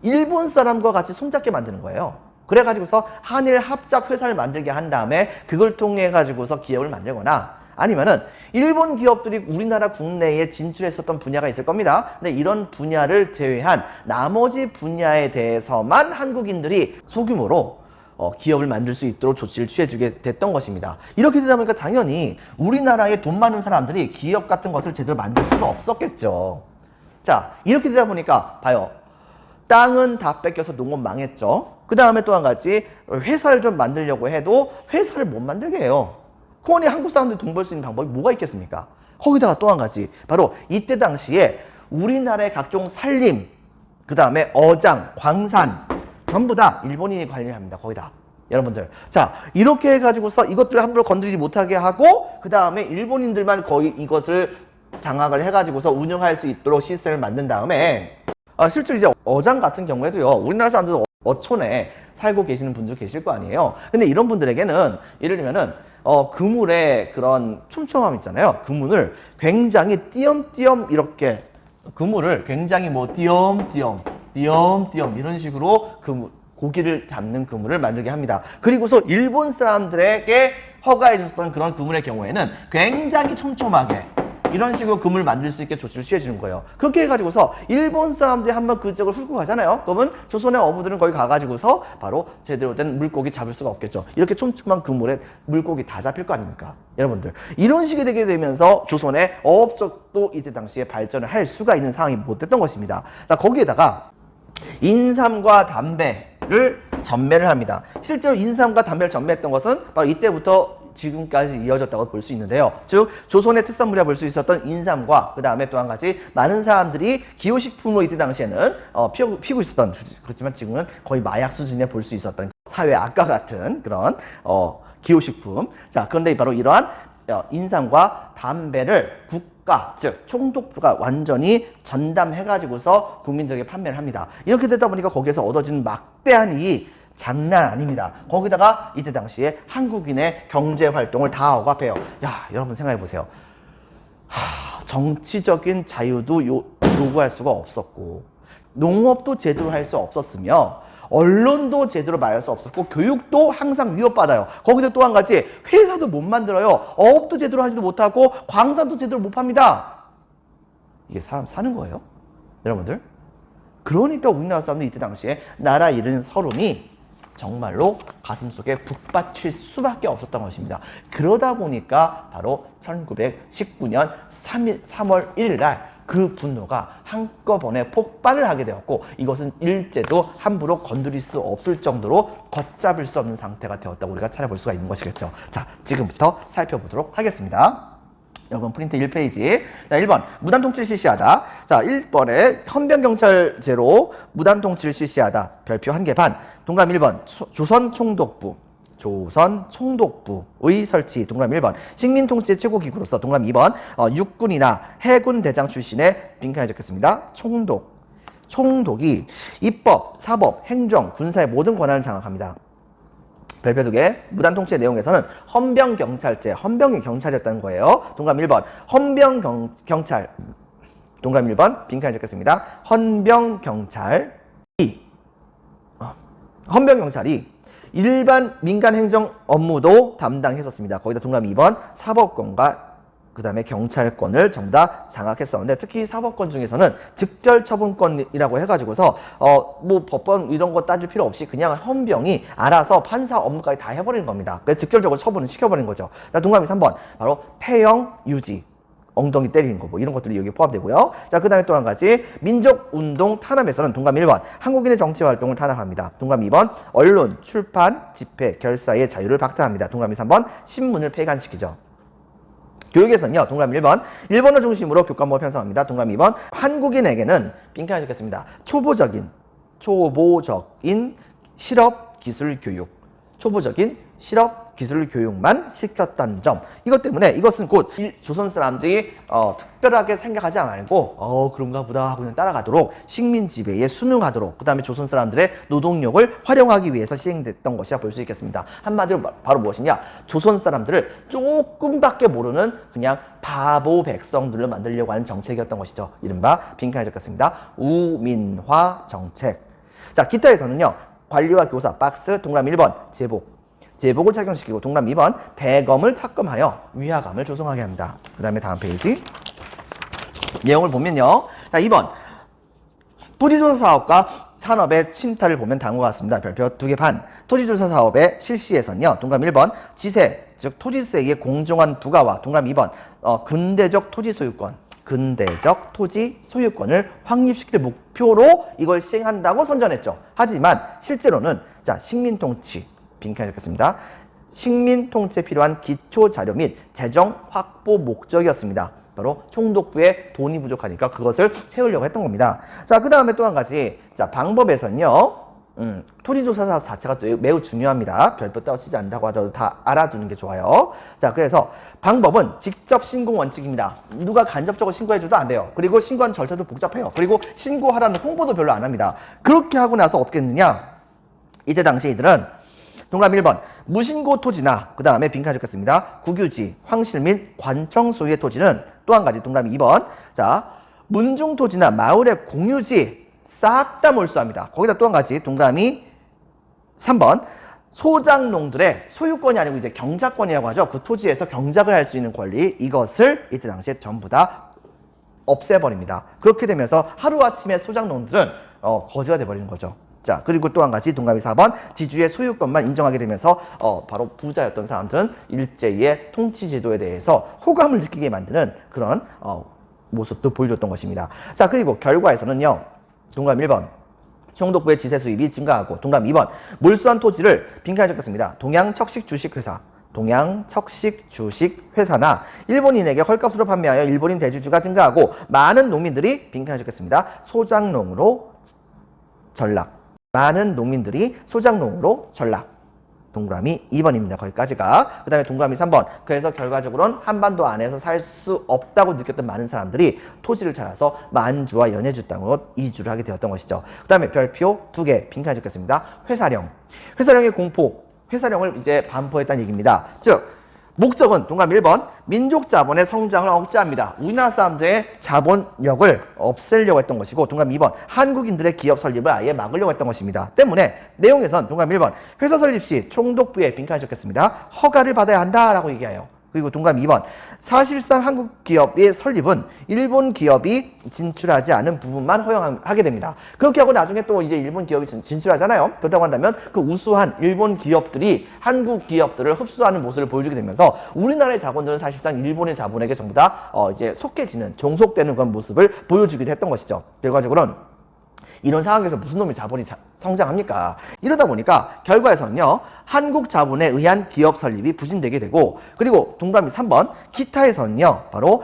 일본 사람과 같이 손잡게 만드는 거예요. 그래가지고서 한일 합작 회사를 만들게 한 다음에 그걸 통해 가지고서 기업을 만들거나 아니면은 일본 기업들이 우리나라 국내에 진출했었던 분야가 있을 겁니다. 근데 이런 분야를 제외한 나머지 분야에 대해서만 한국인들이 소규모로 기업을 만들 수 있도록 조치를 취해주게 됐던 것입니다. 이렇게 되다 보니까 당연히 우리나라에 돈 많은 사람들이 기업 같은 것을 제대로 만들 수가 없었겠죠. 자, 이렇게 되다 보니까 봐요. 땅은 다 뺏겨서 농업 망했죠. 그 다음에 또 한 가지, 회사를 좀 만들려고 해도 회사를 못 만들게 해요. 그러니 한국 사람들이 돈 벌 수 있는 방법이 뭐가 있겠습니까? 거기다가 또 한 가지, 바로 이때 당시에 우리나라의 각종 산림, 그 다음에 어장, 광산 전부 다 일본인이 관리합니다. 거기다. 여러분들. 자, 이렇게 해가지고서 이것들을 함부로 건드리지 못하게 하고 그 다음에 일본인들만 거의 이것을 장악을 해가지고서 운영할 수 있도록 시스템을 만든 다음에 실제로 이제 어장 같은 경우에도요. 우리나라 사람들 어촌에 살고 계시는 분들 계실 거 아니에요. 근데 이런 분들에게는 예를 들면은 그물의 그런 촘촘함 있잖아요. 그물을 굉장히 띄엄띄엄 이렇게 그물을 굉장히 띄엄띄엄 이런 식으로 고기를 잡는 그물을 만들게 합니다. 그리고서 일본 사람들에게 허가해 줬던 그런 그물의 경우에는 굉장히 촘촘하게 이런 식으로 금을 만들 수 있게 조치를 취해주는 거예요. 그렇게 해가지고서 일본 사람들이 한번 그 지역을 훑고 가잖아요. 그러면 조선의 어부들은 거기 가가지고서 바로 제대로 된 물고기 잡을 수가 없겠죠. 이렇게 촘촘한 그물에 물고기 다 잡힐 거 아닙니까? 여러분들, 이런 식이 되게 되면서 조선의 어업적도 이때 당시에 발전을 할 수가 있는 상황이 못 됐던 것입니다. 자, 거기에다가 인삼과 담배를 전매를 합니다. 실제로 인삼과 담배를 전매했던 것은 바로 이때부터 지금까지 이어졌다고 볼 수 있는데요. 즉 조선의 특산물이라 볼 수 있었던 인삼과 그 다음에 또 한 가지 많은 사람들이 기호식품으로 이때 당시에는 피고 있었던, 그렇지만 지금은 거의 마약 수준에 볼 수 있었던 사회 악과 같은 그런 기호식품. 자, 그런데 바로 이러한 인삼과 담배를 국가, 즉 총독부가 완전히 전담해가지고서 국민들에게 판매를 합니다. 이렇게 되다 보니까 거기에서 얻어지는 막대한 이익 장난 아닙니다. 거기다가 이때 당시에 한국인의 경제 활동을 다 억압해요. 야, 여러분 생각해 보세요. 정치적인 자유도 요구할 수가 없었고, 농업도 제대로 할 수 없었으며, 언론도 제대로 말할 수 없었고, 교육도 항상 위협받아요. 거기다 또 한 가지, 회사도 못 만들어요. 어업도 제대로 하지도 못하고, 광산도 제대로 못 팝니다. 이게 사람 사는 거예요? 여러분들? 그러니까 우리나라 사람들이 이때 당시에 나라 잃은 서론이 정말로 가슴속에 북받칠 수밖에 없었던 것입니다. 그러다 보니까 바로 1919년 3월 1일 날 그 분노가 한꺼번에 폭발을 하게 되었고, 이것은 일제도 함부로 건드릴 수 없을 정도로 걷잡을 수 없는 상태가 되었다고 우리가 찾아볼 수가 있는 것이겠죠. 자, 지금부터 살펴보도록 하겠습니다. 여러분 프린트 1페이지. 자, 1번 무단통치를 실시하다. 자, 1번에 헌병경찰제로 무단통치를 실시하다. 별표 1개 반. 동그라미 1번 조선총독부. 조선총독부의 설치. 동그라미 1번 식민통치의 최고기구로서. 동그라미 2번 육군이나 해군 대장 출신의 빈칸에 적혔습니다. 총독이 입법, 사법, 행정, 군사의 모든 권한을 장악합니다. 별표 2개. 무단통치의 내용에서는 헌병경찰제, 헌병이 경찰이었다는 거예요. 동그라미 1번 헌병경찰. 동그라미 1번 빈칸에 적혔습니다. 헌병경찰이 일반 민간 행정 업무도 담당했었습니다. 거기다 동그라미 2번 사법권과 그 다음에 경찰권을 전부 다 장악했었는데, 특히 사법권 중에서는 즉결처분권이라고 해가지고서 뭐 법원 이런 거 따질 필요 없이 그냥 헌병이 알아서 판사 업무까지 다 해버리는 겁니다. 그래서 즉결적으로 처분을 시켜버린 거죠. 자, 동그라미 3번 바로 태형 유지, 엉덩이 때리는 거, 뭐 이런 것들이 여기 포함되고요. 자, 그 다음에 또 한 가지 민족운동 탄압에서는 동그라미 1번 한국인의 정치활동을 탄압합니다. 동그라미 2번 언론, 출판, 집회, 결사의 자유를 박탈합니다. 동그라미 3번 신문을 폐간시키죠. 교육에서는요, 동그라미 1번 일본어 중심으로 교과목을 편성합니다. 동그라미 2번 한국인에게는 빈칸에 적혔습니다. 초보적인 실업 기술 교육, 초보적인 실업 기술 교육만 시켰다는 점. 이것 때문에 이것은 곧 조선 사람들이 특별하게 생각하지 말고 그런가 보다 하고 그냥 따라가도록, 식민 지배에 순응하도록, 그 다음에 조선 사람들의 노동력을 활용하기 위해서 시행됐던 것이라 볼 수 있겠습니다. 한마디로 바로 무엇이냐, 조선 사람들을 조금밖에 모르는 그냥 바보 백성들로 만들려고 하는 정책이었던 것이죠. 이른바 빈칸에 적혔습니다. 우민화 정책. 자, 기타에서는요, 관리와 교사, 박스, 동그라미 1번 제복을 착용시키고, 동그라미 2번 대검을 착검하여 위화감을 조성하게 합니다. 그 다음에 다음 페이지 내용을 보면요, 자, 2번 토지조사 사업과 산업의 침탈을 보면 다음과 같습니다. 별표 2개 반. 토지조사 사업의 실시에서는요, 동그라미 1번 지세, 즉 토지세의 공정한 부과와, 동그라미 2번 근대적 토지 소유권을 확립시킬 목표로 이걸 시행한다고 선전했죠. 하지만 실제로는, 자, 식민통치 빈칸에 적혔습니다. 식민통치에 필요한 기초자료 및 재정 확보 목적이었습니다. 바로 총독부에 돈이 부족하니까 그것을 채우려고 했던 겁니다. 자, 그 다음에 또 한 가지, 자, 방법에서는요, 토지조사 사업 자체가 또 매우 중요합니다. 별표 따로 쓰지 않는다고 하더라도 다 알아두는 게 좋아요. 자, 그래서 방법은 직접 신고 원칙입니다. 누가 간접적으로 신고해줘도 안 돼요. 그리고 신고한 절차도 복잡해요. 그리고 신고하라는 홍보도 별로 안 합니다. 그렇게 하고 나서 어떻게 했느냐, 이때 당시 이들은 동그라미 1번 무신고 토지나, 그 다음에 빈칸 적혔습니다. 국유지, 황실 및 관청 소유의 토지는 또 한 가지, 동그라미 2번 자, 문중 토지나 마을의 공유지 싹 다 몰수합니다. 거기다 또 한 가지, 동그라미 3번 소작농들의 소유권이 아니고 이제 경작권이라고 하죠. 그 토지에서 경작을 할 수 있는 권리, 이것을 이때 당시에 전부 다 없애버립니다. 그렇게 되면서 하루아침에 소작농들은 거지가 돼버리는 거죠. 자, 그리고 또 한 가지 동그라미 4번 지주의 소유권만 인정하게 되면서 바로 부자였던 사람들은 일제의 통치 제도에 대해서 호감을 느끼게 만드는 그런 모습도 보여줬던 것입니다. 자, 그리고 결과에서는요. 동그라미 1번 총독부의 지세 수입이 증가하고, 동그라미 2번 몰수한 토지를 빈칸에 적겠습니다. 동양척식주식회사, 동양척식주식회사나 일본인에게 헐값으로 판매하여 일본인 대주주가 증가하고 많은 농민들이 빈칸에 적겠습니다. 소작농으로 전락, 많은 농민들이 소작농으로 전락. 동그라미 2번입니다. 거기까지가. 그 다음에 동그라미 3번. 그래서 결과적으로는 한반도 안에서 살 수 없다고 느꼈던 많은 사람들이 토지를 찾아서 만주와 연해주 땅으로 이주를 하게 되었던 것이죠. 그 다음에 별표 2개 빈칸에 적겠습니다. 회사령. 회사령의 공포. 회사령을 이제 반포했다는 얘기입니다. 즉 목적은 동그라미 1번 민족 자본의 성장을 억제합니다. 우리나라 사람들의 자본력을 없애려고 했던 것이고, 동그라미 2번 한국인들의 기업 설립을 아예 막으려고 했던 것입니다. 때문에 내용에선 동그라미 1번 회사 설립 시 총독부에 빈칸에 적겠습니다. 허가를 받아야 한다라고 얘기해요. 그리고 동그라미 2번 사실상 한국 기업의 설립은 일본 기업이 진출하지 않은 부분만 허용하게 됩니다. 그렇게 하고 나중에 또 이제 일본 기업이 진출하잖아요. 그렇다고 한다면 그 우수한 일본 기업들이 한국 기업들을 흡수하는 모습을 보여주게 되면서 우리나라의 자본들은 사실상 일본의 자본에게 전부 다 이제 속해지는, 종속되는 그런 모습을 보여주기도 했던 것이죠. 결과적으로는 이런 상황에서 무슨 놈의 자본이 성장합니까? 이러다 보니까 결과에서는요, 한국 자본에 의한 기업 설립이 부진되게 되고, 그리고 동그라미 3번 기타에서는요, 바로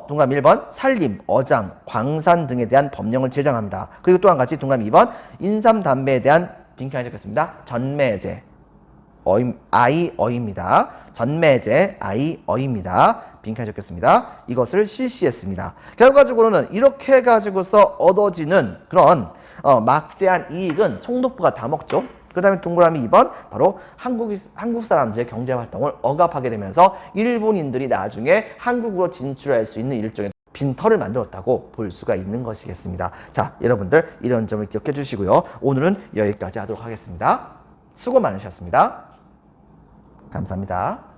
동그라미 1번 산림, 어장, 광산 등에 대한 법령을 제정합니다. 그리고 또 한 가지 동그라미 2번 인삼, 담배에 대한 빈칸에 적겠습니다. 전매제, 아이어입니다. 전매제, 아이어입니다. 빈칸에 적겠습니다. 이것을 실시했습니다. 결과적으로는 이렇게 해가지고서 얻어지는 그런 막대한 이익은 총독부가 다 먹죠. 그 다음에 동그라미 2번 바로 한국 사람들의 경제활동을 억압하게 되면서 일본인들이 나중에 한국으로 진출할 수 있는 일종의 빈터를 만들었다고 볼 수가 있는 것이겠습니다. 자, 여러분들 이런 점을 기억해 주시고요. 오늘은 여기까지 하도록 하겠습니다. 수고 많으셨습니다. 감사합니다.